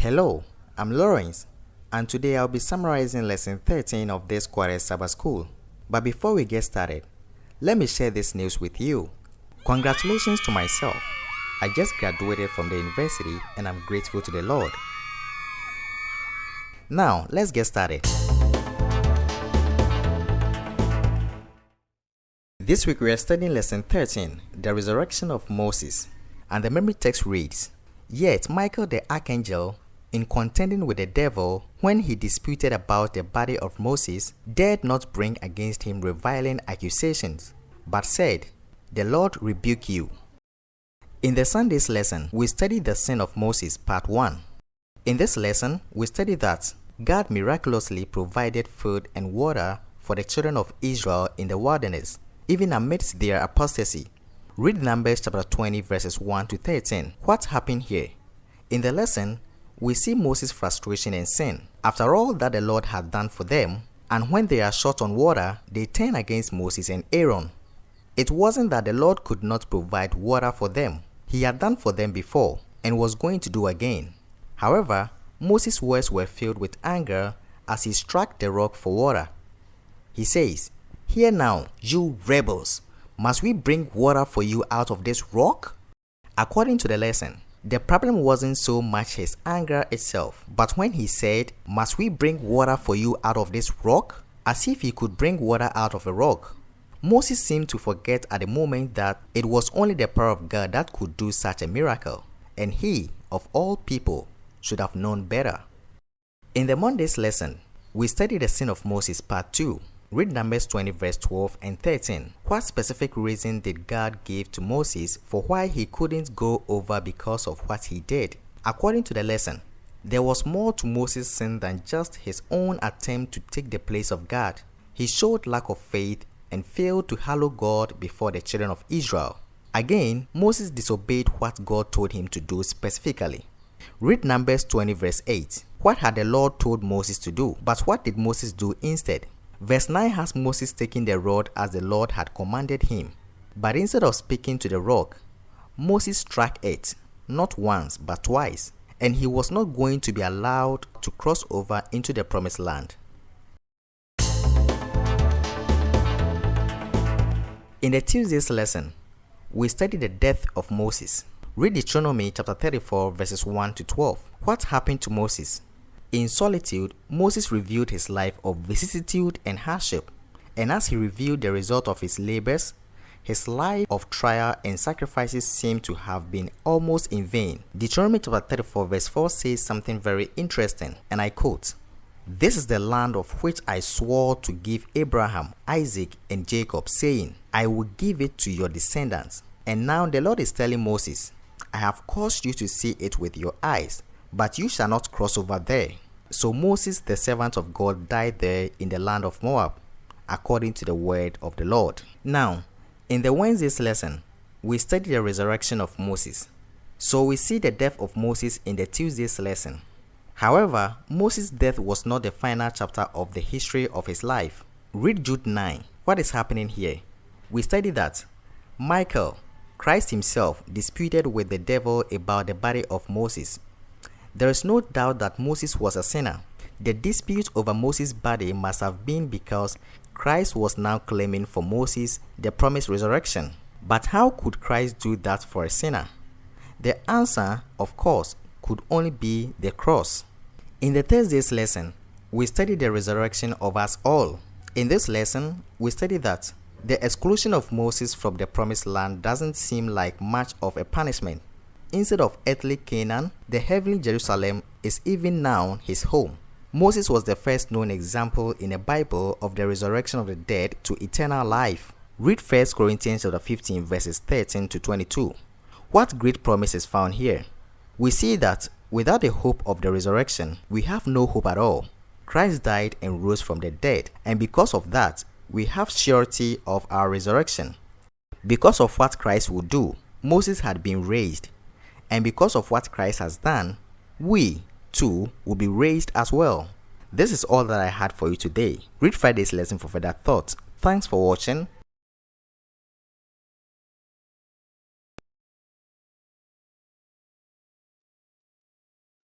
Hello, I'm Lawrence, and today I'll be summarizing lesson 13 of this Quarterly Sabbath School. But before we get started, let me share this news with you. Congratulations to myself. I just graduated from the university and I'm grateful to the Lord. Now, let's get started. This week we are studying lesson 13, the resurrection of Moses, and the memory text reads, "Yet Michael the archangel, in contending with the devil, when he disputed about the body of Moses, dared not bring against him reviling accusations, but said, The Lord rebuke you." In the Sunday's lesson, we studied the sin of Moses, part 1. In this lesson, we studied that God miraculously provided food and water for the children of Israel in the wilderness, even amidst their apostasy. Read Numbers chapter 20 verses 1 to 13. What happened here? In the lesson, we see Moses' frustration and sin. After all that the Lord had done for them, and when they are short on water, they turn against Moses and Aaron. It wasn't that the Lord could not provide water for them. He had done for them before and was going to do again. However, Moses' words were filled with anger as he struck the rock for water. He says, "Hear now, you rebels, must we bring water for you out of this rock?" According to the lesson, the problem wasn't so much his anger itself, but when he said, "Must we bring water for you out of this rock?" as if he could bring water out of a rock. Moses seemed to forget at the moment that it was only the power of God that could do such a miracle, and he, of all people, should have known better. In the Monday's lesson, we studied the sin of Moses, part 2. Read Numbers 20 verse 12 and 13. What specific reason did God give to Moses for why he couldn't go over because of what he did? According to the lesson, there was more to Moses' sin than just his own attempt to take the place of God. He showed lack of faith and failed to hallow God before the children of Israel. Again, Moses disobeyed what God told him to do specifically. Read Numbers 20 verse 8. What had the Lord told Moses to do? But what did Moses do instead? Verse 9 has Moses taking the rod as the Lord had commanded him. But instead of speaking to the rock, Moses struck it, not once but twice, and he was not going to be allowed to cross over into the promised land. In the Tuesday's lesson, we studied the death of Moses. Read Deuteronomy chapter 34 verses 1 to 12. What happened to Moses? In solitude, Moses reviewed his life of vicissitude and hardship, and as he reviewed the result of his labors, his life of trial and sacrifices seemed to have been almost in vain. Deuteronomy chapter 34 verse 4 says something very interesting, and I quote, "This is the land of which I swore to give Abraham, Isaac, and Jacob, saying, I will give it to your descendants." And now the Lord is telling Moses, "I have caused you to see it with your eyes, but you shall not cross over there." So Moses, the servant of God, died there in the land of Moab, according to the word of the Lord. Now, in the Wednesday's lesson, we studied the resurrection of Moses. So we see the death of Moses in the Tuesday's lesson. However, Moses' death was not the final chapter of the history of his life. Read Jude 9. What is happening here? We studied that Michael, Christ himself, disputed with the devil about the body of Moses. There is no doubt that Moses was a sinner. The dispute over Moses' body must have been because Christ was now claiming for Moses the promised resurrection. But how could Christ do that for a sinner? The answer, of course, could only be the cross. In the Thursday's lesson, we studied the resurrection of us all. In this lesson, we studied that the exclusion of Moses from the promised land doesn't seem like much of a punishment. Instead of earthly Canaan, the heavenly Jerusalem is even now his home. Moses was the first known example in the Bible of the resurrection of the dead to eternal life. Read 1 Corinthians chapter 15 verses 13 to 22. What great promise is found here? We see that without the hope of the resurrection, we have no hope at all. Christ died and rose from the dead, and because of that, we have surety of our resurrection. Because of what Christ would do, Moses had been raised. And because of what Christ has done, we, too, will be raised as well. This is all that I had for you today. Read Friday's lesson for further thoughts. Thanks for watching.